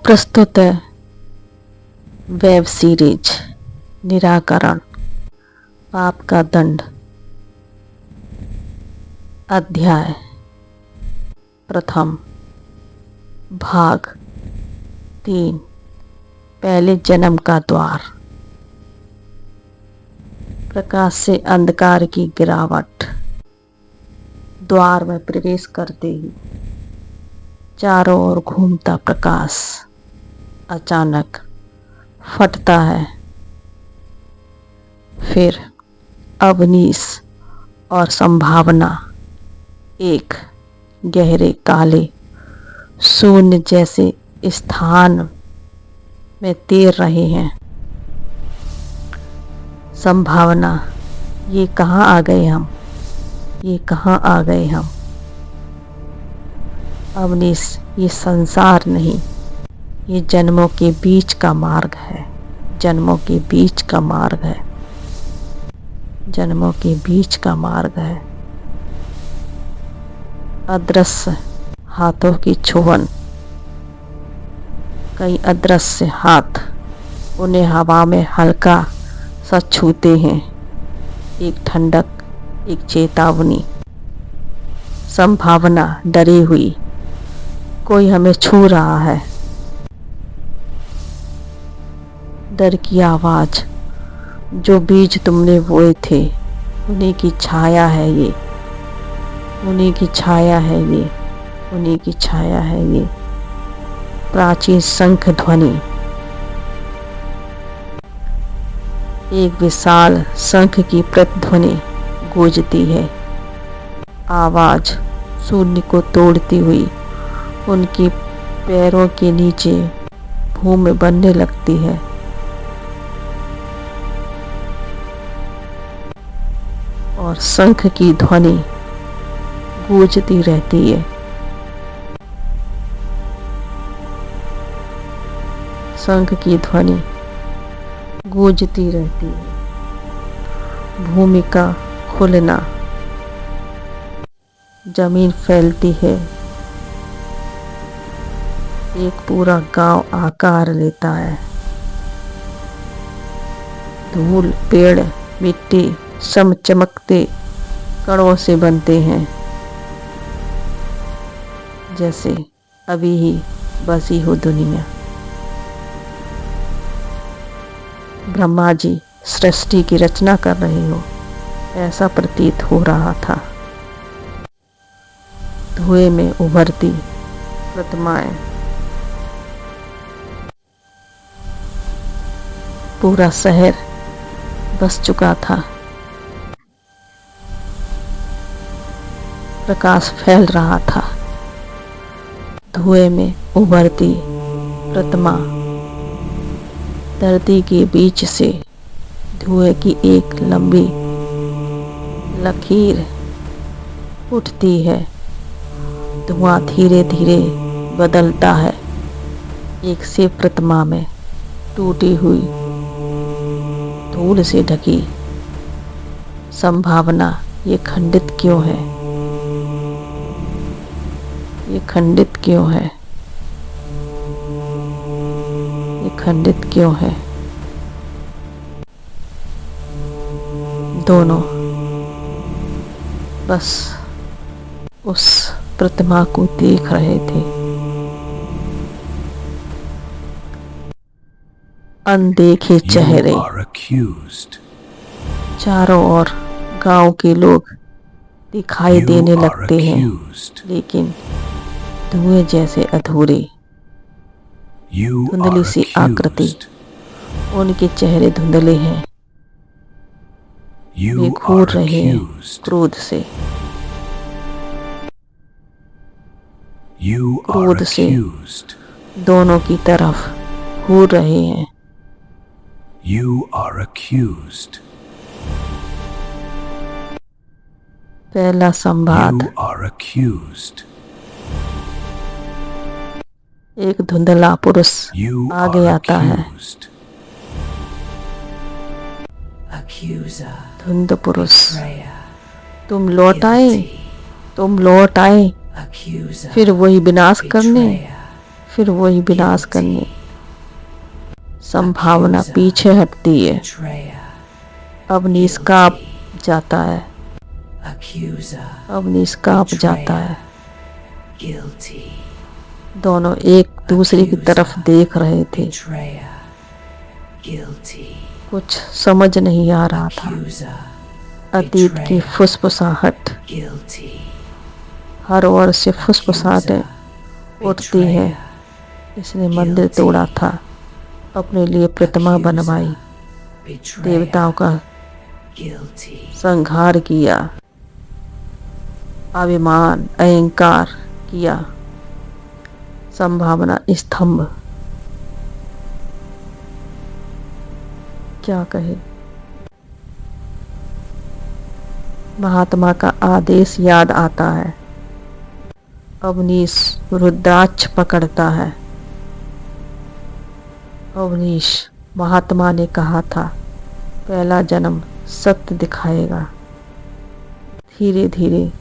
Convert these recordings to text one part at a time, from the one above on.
प्रस्तुत है web series निराकरण पाप का दंड। अध्याय प्रथम भाग 3 पहले जन्म का द्वार। प्रकाश से अंधकार की गिरावट। द्वार में प्रवेश करते ही चारों ओर घूमता प्रकाश अचानक फटता है। फिर अवनीश और संभावना एक गहरे काले शून्य जैसे स्थान में तैर रहे हैं। संभावना, ये कहाँ आ गए हम, ये कहाँ आ गए हम। अवनीश, ये संसार नहीं, ये जन्मों के बीच का मार्ग है, जन्मों के बीच का मार्ग है, जन्मों के बीच का मार्ग है। अदृश्य हाथों की छुअन। कई अदृश्य हाथ उन्हें हवा में हल्का सा छूते हैं। एक ठंडक, एक चेतावनी। संभावना डरी हुई, कोई हमें छू रहा है। डर की आवाज, जो बीज तुमने बोए थे उन्हीं की छाया है ये, उन्हीं की छाया है ये, उन्हीं की छाया है ये। प्राचीन शंख ध्वनि। एक विशाल शंख की प्रतिध्वनि गूंजती है। आवाज शून्य को तोड़ती हुई उनके पैरों के नीचे भूमि बनने लगती है। और शंख की ध्वनि गूंजती रहती है। शंख की ध्वनि गूंजती रहती है। भूमि का खुलना। जमीन फैलती है। एक पूरा गांव आकार लेता है। धूल, पेड़, मिट्टी सब चमकते कणों से बनते हैं, जैसे अभी ही बसी हो दुनिया। ब्रह्मा जी सृष्टि की रचना कर रहे हो, ऐसा प्रतीत हो रहा था। धुएं में उभरती प्रतिमाएं। पूरा शहर बस चुका था। प्रकाश फैल रहा था। धुएं में उभरती प्रतिमा। धरती के बीच से धुएं की एक लंबी लकीर उठती है। धुआं धीरे धीरे बदलता है। एक शिव प्रतिमा में टूटी हुई धूल से ढकी। संभावना, ये खंडित क्यों है, ये खंडित क्यों है, ये खंडित क्यों है। दोनों बस उस प्रतिमा को देख रहे थे। अनदेखे चेहरे। चारों ओर गांव के लोग दिखाई देने लगते हैं, लेकिन धुएं जैसे अधूरे। धुंधली सी आकृति। उनके चेहरे धुंधले हैं। वे घूर रहे हैं क्रोध से। क्रोध से दोनों की तरफ घूर रहे हैं। पहला संवाद। एक धुंधला पुरुष आगे आता है। धुंध पुरुष, तुम लौट आए, तुम लौट आए, फिर वही विनाश करने, फिर वही विनाश करने। संभावना पीछे हटती है, अब निष्काप जाता है, अब निष्काप जाता है। दोनों एक दूसरे की तरफ देख रहे थे। कुछ समझ नहीं आ रहा था। अतीत की फुसफुसाहट, हर ओर से फुसफुसाहटें उठती है। इसने मंदिर तोड़ा था, अपने लिए प्रतिमा बनवाई, देवताओं का संहार किया, अभिमान अहंकार किया। संभावना स्तंभ, क्या कहे। महात्मा का आदेश याद आता है। अवनीश रुद्राक्ष पकड़ता है। अवनीश, महात्मा ने कहा था पहला जन्म सत्य दिखाएगा। धीरे धीरे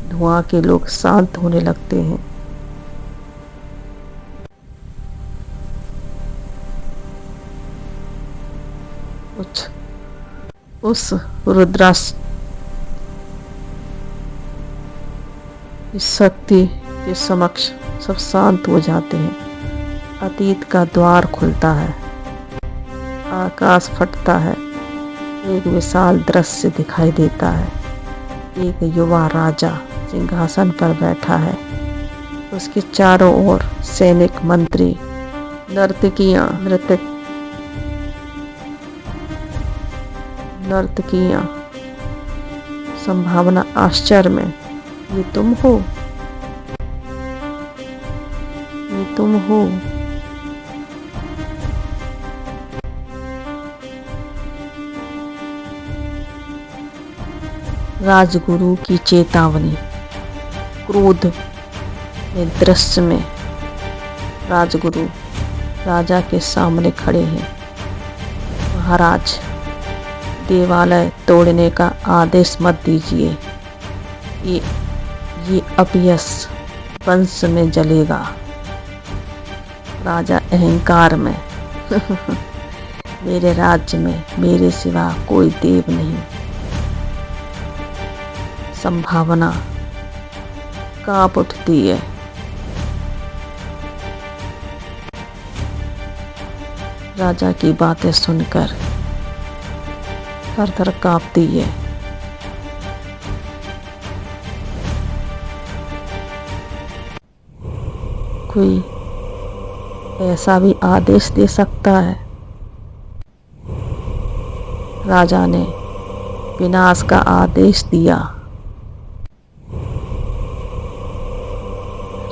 धुआं के लोग शांत होने लगते हैं। उस रुद्राक्ष इस शक्ति के समक्ष सब शांत हो जाते हैं। अतीत का द्वार खुलता है, आकाश फटता है, एक विशाल दृश्य दिखाई देता है। एक युवा राजा सिंहासन पर बैठा है, उसके चारों ओर सैनिक, मंत्री, नर्तकियां, नर्तकियां। संभावना आश्चर्य में, ये तुम हो, ये तुम हो। राजगुरु की चेतावनी। क्रोध में दृश्य में राजगुरु राजा के सामने खड़े हैं। महाराज, देवालय तोड़ने का आदेश मत दीजिए, ये अपयश वंश में जलेगा। राजा अहंकार में मेरे राज्य में मेरे सिवा कोई देव नहीं। संभावना कांप उठती है। राजा की बातें सुनकर थर-थर कांपती है। कोई ऐसा भी आदेश दे सकता है? राजा ने विनाश का आदेश दिया।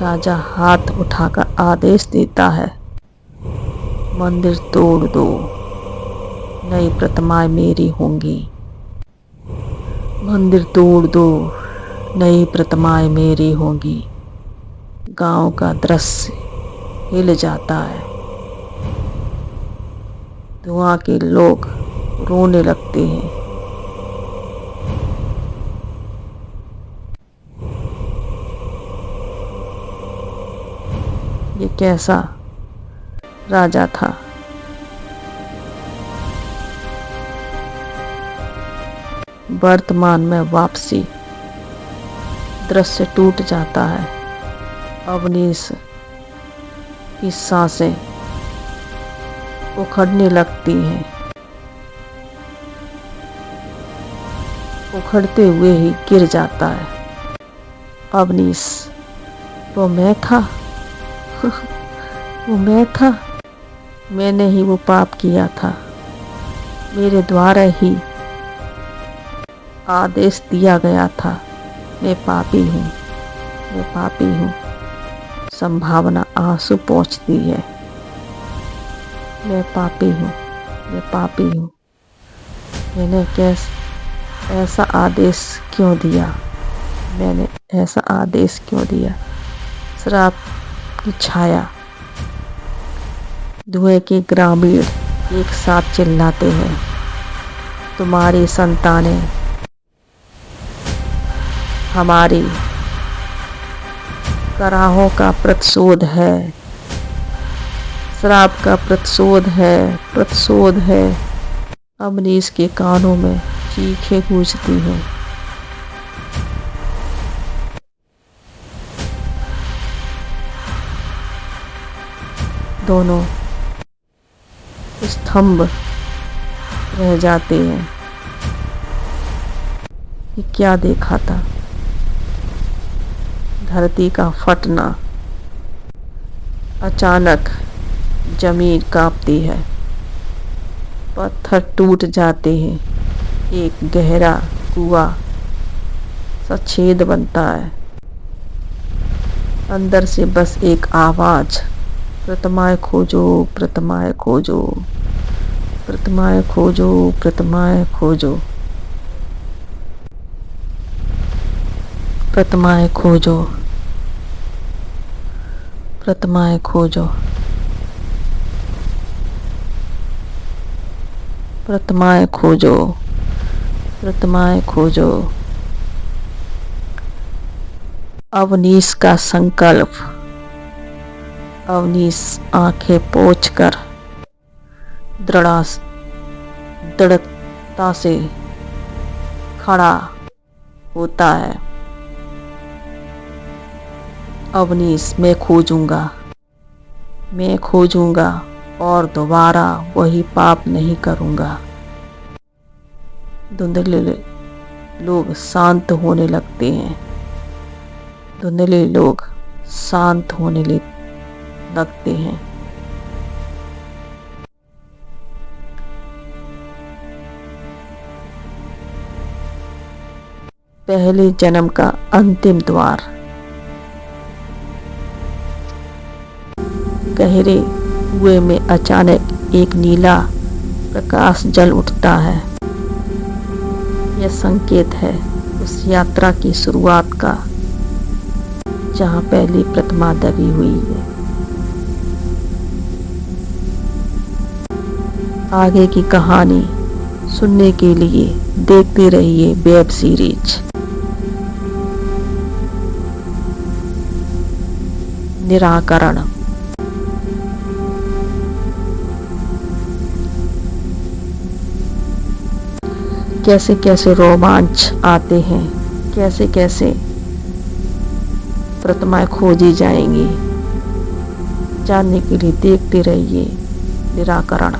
राजा हाथ उठाकर आदेश देता है, मंदिर तोड़ दो, नई प्रतिमाएं मेरी होंगी। मंदिर तोड़ दो, नई प्रतिमाएं मेरी होंगी। गांव का दृश्य हिल जाता है। धुआं के लोग रोने लगते हैं। ये कैसा राजा था? वर्तमान में वापसी। दृश्य टूट जाता है। अवनीश की सांसें उखड़ने लगती हैं। उखड़ते हुए ही गिर जाता है। अवनीश, वो मैं था वो मैं था। मैंने ही वो पाप किया था। मेरे द्वारा ही आदेश दिया गया था। मैं पापी हूँ, मैं पापी हूँ। संभावना आंसू पोंछती है। मैं पापी हूँ, मैं पापी हूँ। मैंने ऐसा आदेश क्यों दिया? मैंने ऐसा आदेश क्यों दिया? श्राप की छाया। धुएं के ग्रामीण एक साथ चिल्लाते हैं, तुम्हारी संतानें हमारी कराहों का प्रतिशोध है। श्राप का प्रतिशोध है। अवनीश के कानों में चीखें गूंजती हैं। दोनों स्तंभ रह जाते हैं। ये क्या देखा था? धरती का फटना। अचानक जमीन कांपती है, पत्थर टूट जाते हैं, एक गहरा कुआं सा छेद बनता है। अंदर से बस एक आवाज, प्रतिमाएं खोजो, प्रतिमाएं खोजो, प्रतिमाएं खोजो, प्रतिमाएं खोजो, प्रतिमाएं खोजो, प्रतिमाएं खोजो, प्रतिमाएं खोजो, प्रतिमाएं खोजो। अवनीश का संकल्प। अवनीश आंखें पोंछकर दृढ़ता से खड़ा होता है। अवनीश, मैं खोजूंगा और दोबारा वही पाप नहीं करूंगा। धुंधले लोग शांत होने लगते हैं। धुंधले लोग शांत होने लगते हैं। पहले जन्म का अंतिम द्वार। गहरे कुएं में अचानक एक नीला प्रकाश जल उठता है। यह संकेत है उस यात्रा की शुरुआत का जहां पहली प्रतिमा दबी हुई है। आगे की कहानी सुनने के लिए देखते रहिए वेब सीरीज निराकरण। कैसे कैसे रोमांच आते हैं, कैसे कैसे प्रतिमाएं खोजी जाएंगी, जानने के लिए देखते रहिए निराकरण।